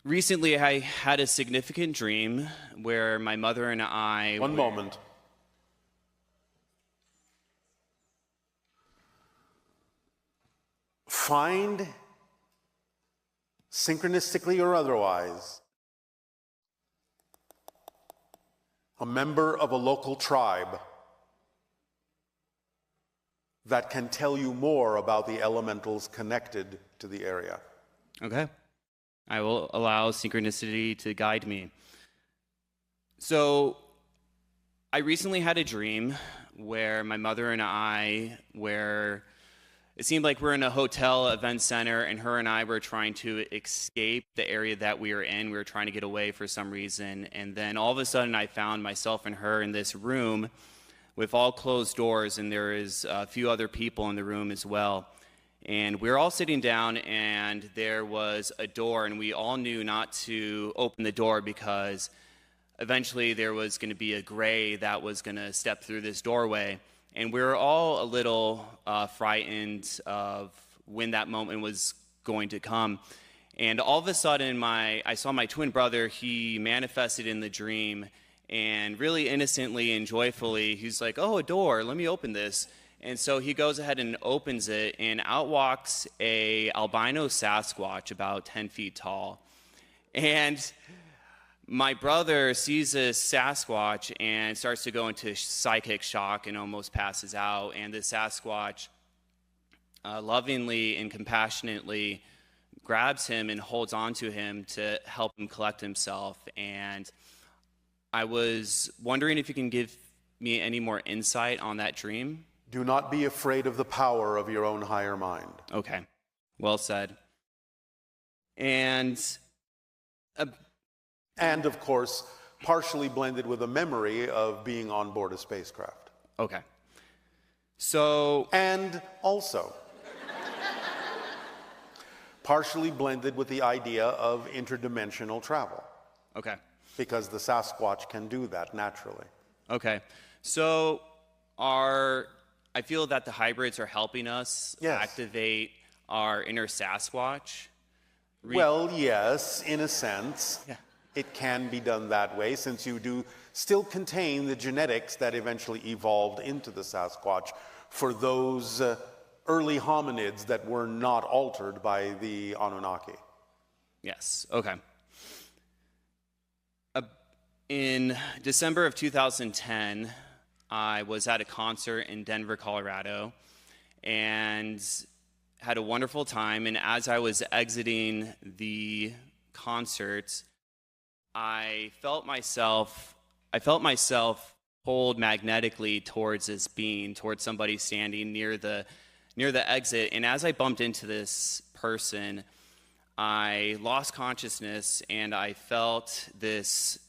Recently, I had a significant dream where my mother and I... One moment. Find, synchronistically or otherwise, a member of a local tribe that can tell you more about the elementals connected to the area. Okay. I will allow synchronicity to guide me. So, I recently had a dream where my mother and I it seemed like we're in a hotel event center, and her and I were trying to escape the area that we were in. We were trying to get away for some reason, and then all of a sudden I found myself and her in this room with all closed doors, and there is a few other people in the room as well. And we were all sitting down, and there was a door, and we all knew not to open the door because eventually there was going to be a gray that was going to step through this doorway. And we were all a little frightened of when that moment was going to come. And all of a sudden, I saw my twin brother. He manifested in the dream, and really innocently and joyfully, he's like, "Oh, a door, let me open this." And so he goes ahead and opens it, and out walks a albino Sasquatch about 10 feet tall. And my brother sees this Sasquatch and starts to go into psychic shock and almost passes out. And the Sasquatch lovingly and compassionately grabs him and holds on to him to help him collect himself. And I was wondering if you can give me any more insight on that dream. Do not be afraid of the power of your own higher mind. Okay, well said. And of course, partially blended with a memory of being on board a spacecraft. okay. So, And also, partially blended with the idea of interdimensional travel, okay. because the Sasquatch can do that naturally. Okay. So I feel that the hybrids are helping us Yes. activate our inner Sasquatch. Well, yes, in a sense. Yeah. It can be done that way, since you do still contain the genetics that eventually evolved into the Sasquatch for those early hominids that were not altered by the Anunnaki. Yes. Okay. In December of 2010, I was at a concert in Denver, Colorado, and had a wonderful time. And as I was exiting the concert, I felt myself pulled magnetically towards this being, towards somebody standing near the exit. And as I bumped into this person, I lost consciousness, and I felt this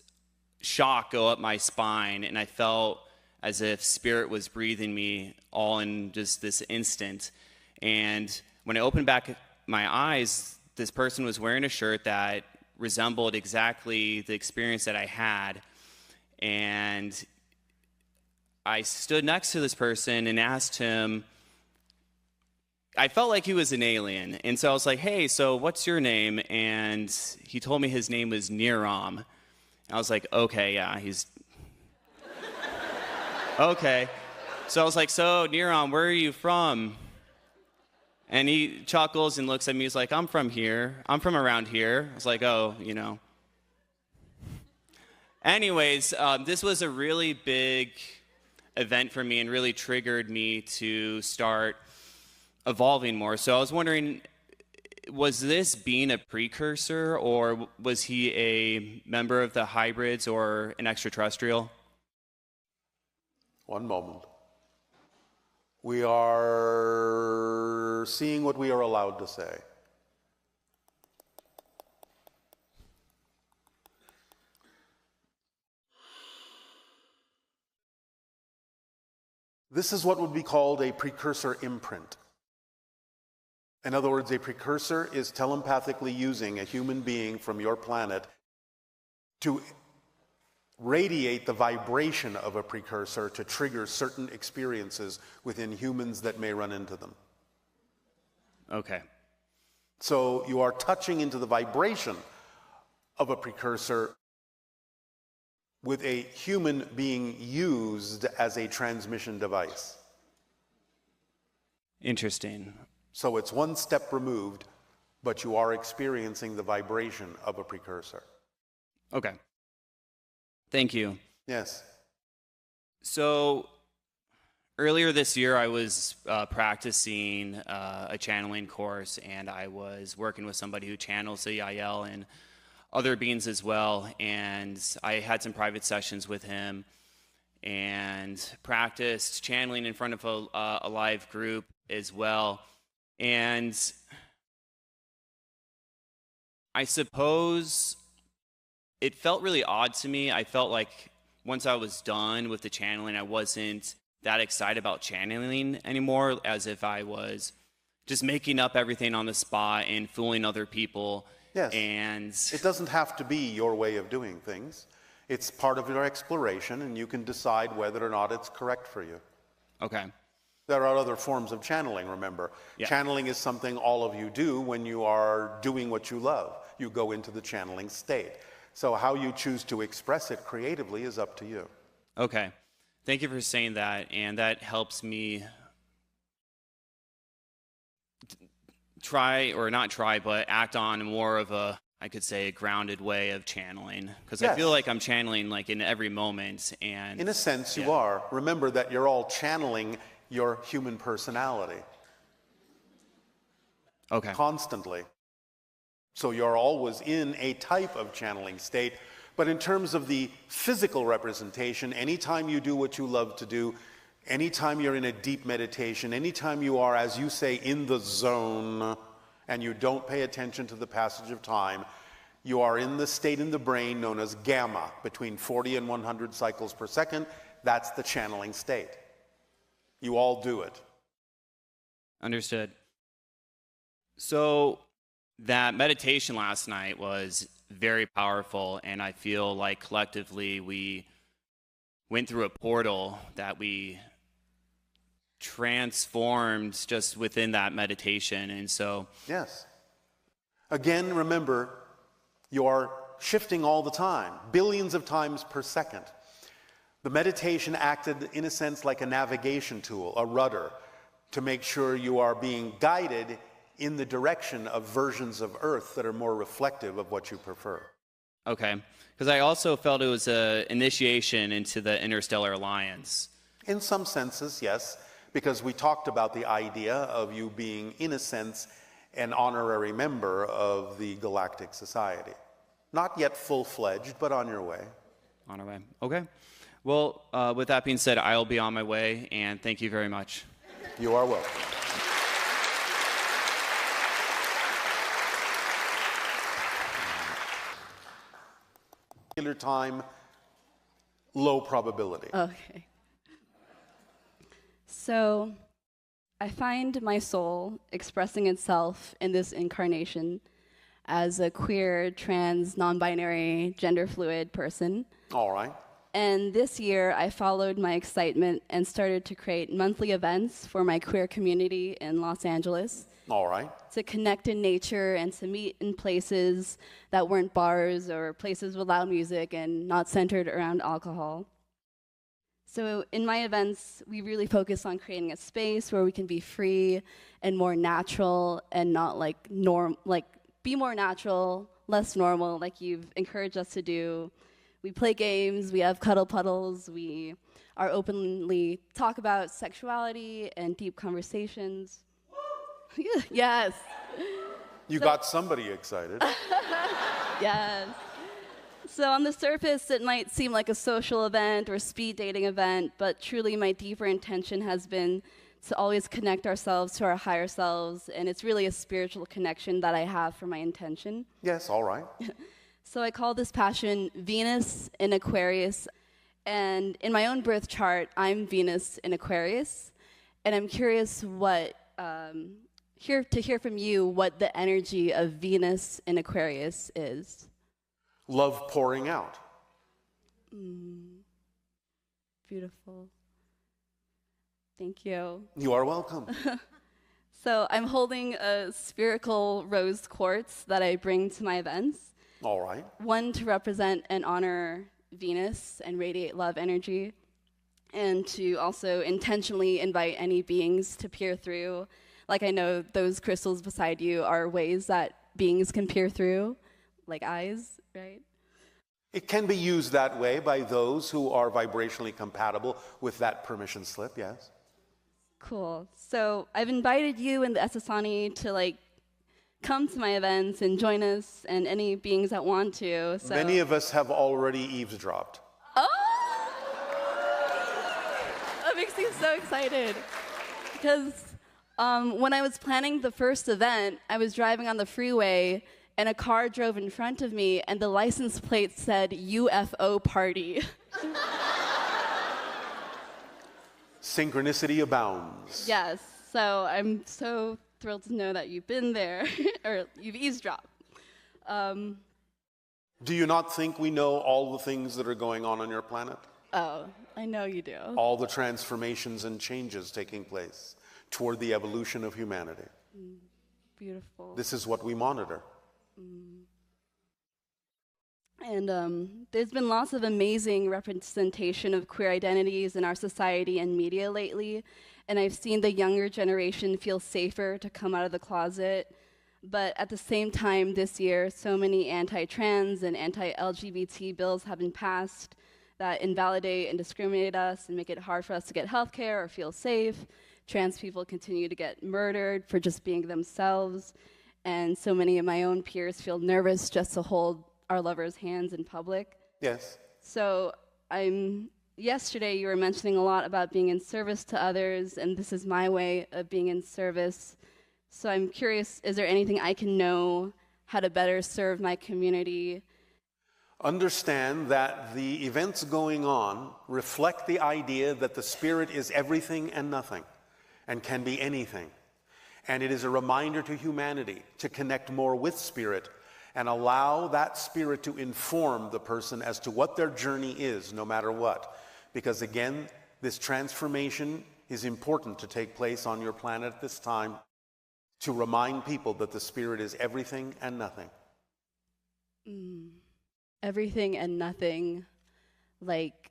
shock go up my spine, and I felt as if spirit was breathing me all in just this instant. And when I opened back my eyes, this person was wearing a shirt that resembled exactly the experience that I had. And I stood next to this person and asked him, I felt like he was an alien. And so I was like, hey, so what's your name? And he told me his name was Niram. I was like, okay, yeah, he's... okay. So I was like, so, Niram, where are you from? And he chuckles and looks at me. He's like, I'm from here. I'm from around here. I was like, oh, you know. Anyways, this was a really big event for me and really triggered me to start evolving more. So I was wondering, was this being a precursor, or was he a member of the hybrids or an extraterrestrial? One moment. We are seeing what we are allowed to say. This is what would be called a precursor imprint. In other words, a precursor is telepathically using a human being from your planet to radiate the vibration of a precursor to trigger certain experiences within humans that may run into them. Okay. So you are touching into the vibration of a precursor with a human being used as a transmission device. Interesting. So it's one step removed, but you are experiencing the vibration of a precursor. Okay. Thank you. Yes. So earlier this year, I was practicing a channeling course, and I was working with somebody who channels the IL and other beings as well. And I had some private sessions with him and practiced channeling in front of a live group as well. And I suppose it felt really odd to me. I felt like once I was done with the channeling, I wasn't that excited about channeling anymore, as if I was just making up everything on the spot and fooling other people. Yes. And it doesn't have to be your way of doing things. It's part of your exploration, and you can decide whether or not it's correct for you. okay. There are other forms of channeling, remember. Yeah. Channeling is something all of you do when you are doing what you love. You go into the channeling state. So how you choose to express it creatively is up to you. Okay. Thank you for saying that, and that helps me try, or not try, but act on more of a I could say, a grounded way of channeling, because Yes. I feel like I'm channeling like in every moment. And In a sense, you yeah. are. Remember that you're all channeling your human personality Okay. constantly. So you're always in a type of channeling state. But in terms of the physical representation, anytime you do what you love to do, anytime you're in a deep meditation, anytime you are, as you say, in the zone, and you don't pay attention to the passage of time, you are in the state in the brain known as gamma, between 40 and 100 cycles per second. That's the channeling state. You all do it. Understood. So that meditation last night was very powerful, and I feel like collectively we went through a portal that we transformed just within that meditation. And so Yes. Again, remember, you are shifting all the time, billions of times per second. The meditation acted, in a sense, like a navigation tool, a rudder, to make sure you are being guided in the direction of versions of Earth that are more reflective of what you prefer. okay, because I also felt it was an initiation into the Interstellar Alliance. In some senses, yes, because we talked about the idea of you being, in a sense, an honorary member of the Galactic Society. Not yet full-fledged, but on your way. On our way. Okay. Well, with that being said, I'll be on my way, and thank you very much. You are welcome. Particular time, low probability. Okay. So, I find my soul expressing itself in this incarnation as a queer, trans, non-binary, gender fluid person. All right. And this year, I followed my excitement and started to create monthly events for my queer community in Los Angeles All right. to connect in nature and to meet in places that weren't bars or places with loud music and not centered around alcohol. So in my events, we really focus on creating a space where we can be free and more natural and not like be more natural, less normal, like you've encouraged us to do. We play games, we have cuddle puddles, we are openly talk about sexuality and deep conversations. Yes. You got somebody excited. Yes. So on the surface, it might seem like a social event or speed dating event, but truly my deeper intention has been to always connect ourselves to our higher selves, and it's really a spiritual connection that I have for my intention. Yes, all right. So I call this passion Venus in Aquarius, and in my own birth chart, I'm Venus in Aquarius, and I'm curious what to hear from you what the energy of Venus in Aquarius is. Love pouring out. Beautiful. Thank you. You are welcome. So I'm holding a spherical rose quartz that I bring to my events. All right. One to represent and honor Venus and radiate love energy, and to also intentionally invite any beings to peer through. Like I know those crystals beside you are ways that beings can peer through, like eyes, right? It can be used that way by those who are vibrationally compatible with that permission slip, yes. Cool. So I've invited you and the Esasani to come to my events and join us and any beings that want to. So. Many of us have already eavesdropped. Oh! That makes me so excited. Because when I was planning the first event, I was driving on the freeway and a car drove in front of me and the license plate said UFO party. Synchronicity abounds. Yes. So I'm so thrilled to know that you've been there or you've eavesdropped. Do you not think we know all the things that are going on your planet? Oh, I know you do. All the transformations and changes taking place toward the evolution of humanity. Beautiful. This is what we monitor. And there's been lots of amazing representation of queer identities in our society and media lately, and I've seen the younger generation feel safer to come out of the closet. But at the same time, this year, so many anti-trans and anti-LGBT bills have been passed that invalidate and discriminate us and make it hard for us to get health care or feel safe. Trans people continue to get murdered for just being themselves. And so many of my own peers feel nervous just to hold our lovers' hands in public. Yes. So yesterday you were mentioning a lot about being in service to others, and this is my way of being in service. So I'm curious, is there anything I can know how to better serve my community? Understand that the events going on reflect the idea that the Spirit is everything and nothing, and can be anything. And it is a reminder to humanity to connect more with Spirit and allow that Spirit to inform the person as to what their journey is, no matter what. Because again, this transformation is important to take place on your planet at this time, to remind people that the Spirit is everything and nothing. Everything and nothing, like...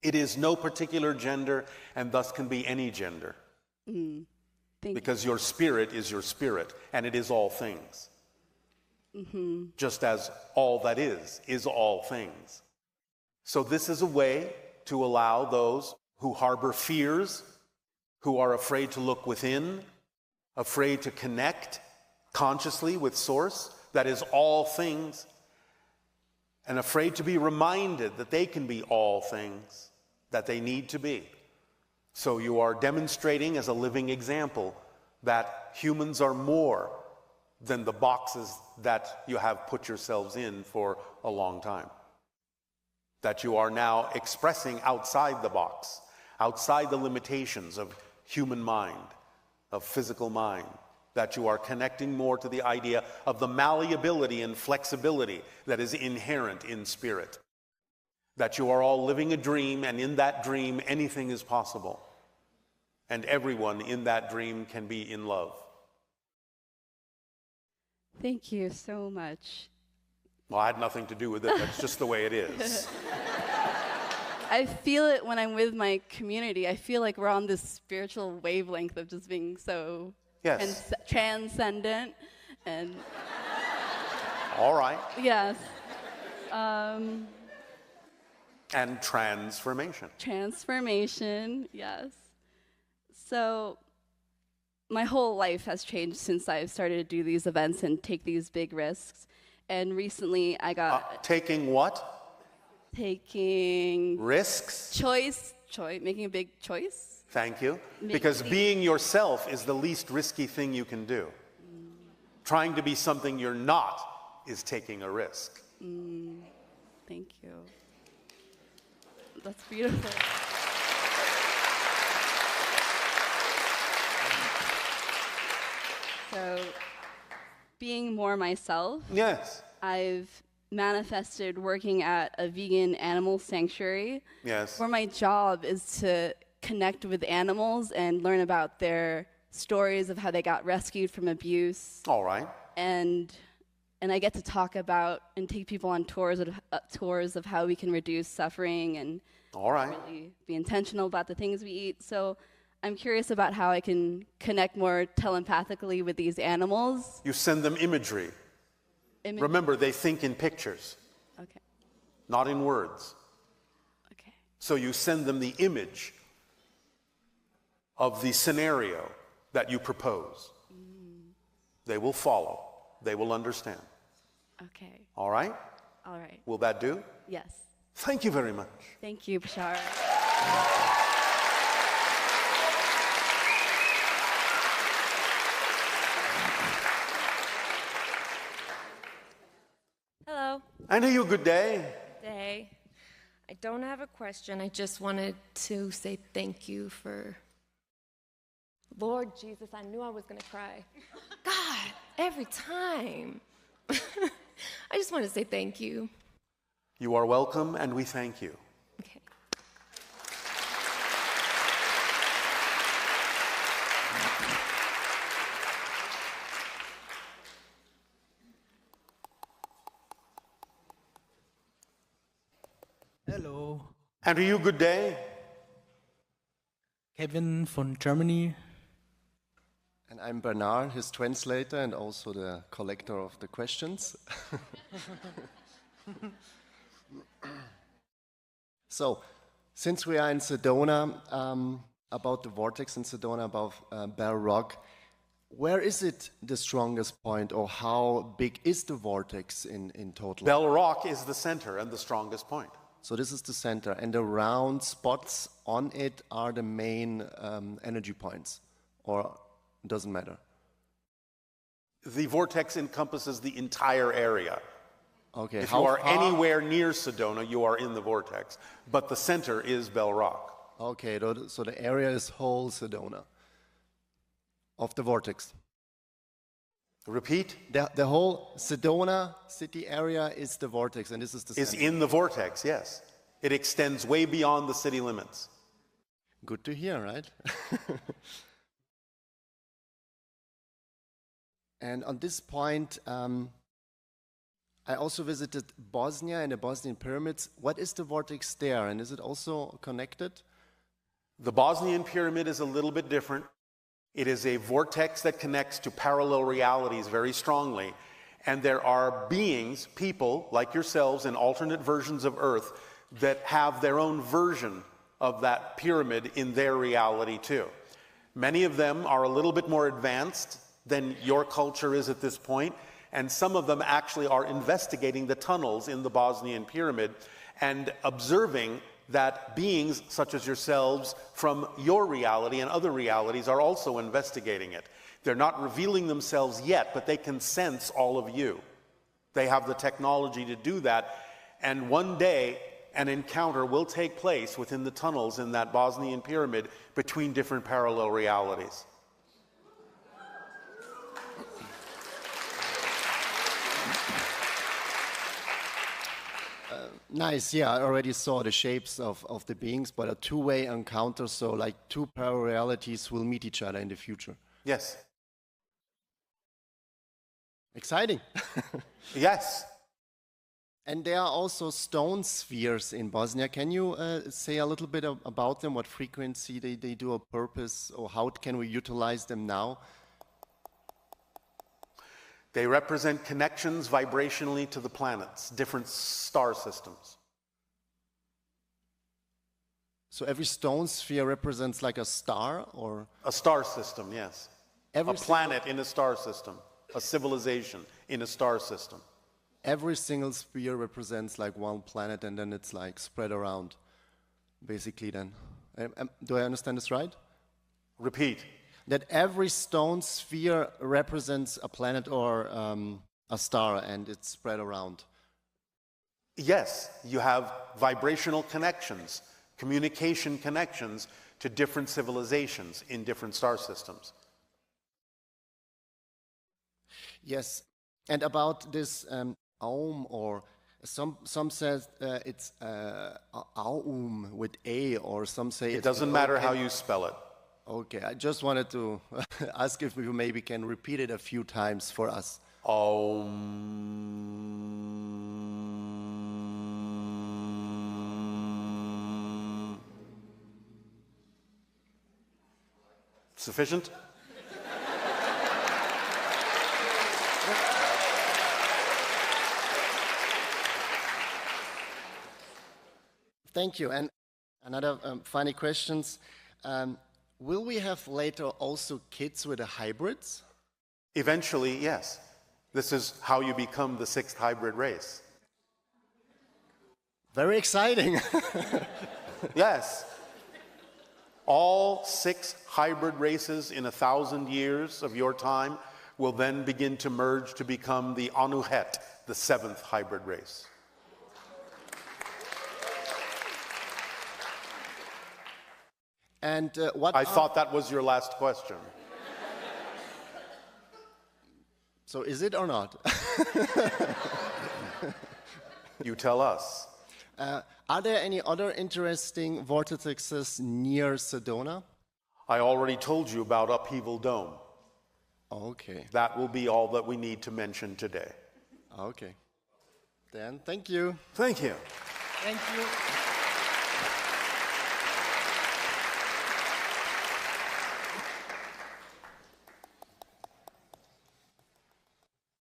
It is no particular gender, and thus can be any gender. Because your spirit is your spirit, and it is all things. Just as all that is all things. So this is a way to allow those who harbor fears, who are afraid to look within, afraid to connect consciously with Source, that is all things, and afraid to be reminded that they can be all things that they need to be. So you are demonstrating as a living example that humans are more than the boxes that you have put yourselves in for a long time. That you are now expressing outside the box, outside the limitations of human mind, of physical mind, that you are connecting more to the idea of the malleability and flexibility that is inherent in spirit. That you are all living a dream, and in that dream anything is possible. And everyone in that dream can be in love. Thank you so much. Well, I had nothing to do with it. That's just the way it is. I feel it when I'm with my community. I feel like we're on this spiritual wavelength of just being so transcendent. And all right. Yes. And transformation. Transformation, yes. So my whole life has changed since I've started to do these events and take these big risks. And recently I got... taking what? Taking... risks? Making a big choice. Thank you. Because being yourself is the least risky thing you can do. Trying to be something you're not is taking a risk. Thank you. That's beautiful. So, being more myself. Yes. I've manifested working at a vegan animal sanctuary. Yes. Where my job is to connect with animals and learn about their stories of how they got rescued from abuse. All right. And I get to talk about and take people on tours of how we can reduce suffering and really be intentional about the things we eat. So I'm curious about how I can connect more telepathically with these animals. You send them imagery. Remember, they think in pictures. Okay. Not in words. Okay. So you send them the image of the scenario that you propose. They will follow. They will understand. Okay. All right? All right. Will that do? Yes. Thank you very much. Thank you, Bashar. Hello. And a good day. Day. I don't have a question. I just wanted to say thank you for... Lord Jesus, I knew I was going to cry. God, every time. I just want to say thank you. You are welcome, and we thank you. Okay. Hello. And a good day. Kevin from Germany. And I'm Bernard, his translator and also the collector of the questions. So, since we are in Sedona, about the vortex in Sedona, above Bell Rock, where is it the strongest point, or how big is the vortex in total? Bell Rock is the center and the strongest point. So this is the center, and the round spots on it are the main energy points, or it doesn't matter? The vortex encompasses the entire area. Okay. If you are anywhere near Sedona, you are in the vortex, but the center is Bell Rock. Okay, so the area is whole Sedona of the vortex. Repeat? The whole Sedona city area is the vortex, and this is the Is center. in the vortex, yes. It extends way beyond the city limits. Good to hear, right? And on this point, I also visited Bosnia and the Bosnian pyramids. What is the vortex there, and is it also connected? The Bosnian pyramid is a little bit different. It is a vortex that connects to parallel realities very strongly. And there are beings, people like yourselves in alternate versions of Earth that have their own version of that pyramid in their reality too. Many of them are a little bit more advanced than your culture is at this point, and some of them actually are investigating the tunnels in the Bosnian pyramid and observing that beings such as yourselves from your reality and other realities are also investigating it. They're not revealing themselves yet, but they can sense all of you. They have the technology to do that, and one day an encounter will take place within the tunnels in that Bosnian pyramid between different parallel realities. Nice, yeah, I already saw the shapes of the beings, but a two-way encounter, so like two parallel realities will meet each other in the future. Yes. Exciting. Yes. And there are also stone spheres in Bosnia. Can you say a little bit about them, what frequency they do, a purpose, or how can we utilize them now? They represent connections vibrationally to the planets, different star systems. So every stone sphere represents like a star, or? A star system, yes. A planet in a star system, a civilization in a star system. Every single sphere represents like one planet, and then it's like spread around, basically then. Do I understand this right? Repeat. That every stone sphere represents a planet or a star, and it's spread around. Yes, you have vibrational connections, communication connections to different civilizations in different star systems. Yes, and about this Aum, or some says it's Aum with A, or some say it doesn't matter how you spell it. Okay, I just wanted to ask if we maybe can repeat it a few times for us. Sufficient? Thank you. And another funny questions. Will we have later also kids with the hybrids? Eventually, yes. This is how you become the sixth hybrid race. Very exciting. Yes. All 6 hybrid races in 1,000 years of your time will then begin to merge to become the Anuhet, the 7th hybrid race. And what I thought that was your last question. So is it or not? You tell us. Are there any other interesting vortexes near Sedona? I already told you about Upheaval Dome. Okay. That will be all that we need to mention today. Okay. Then, thank you. Thank you. Thank you.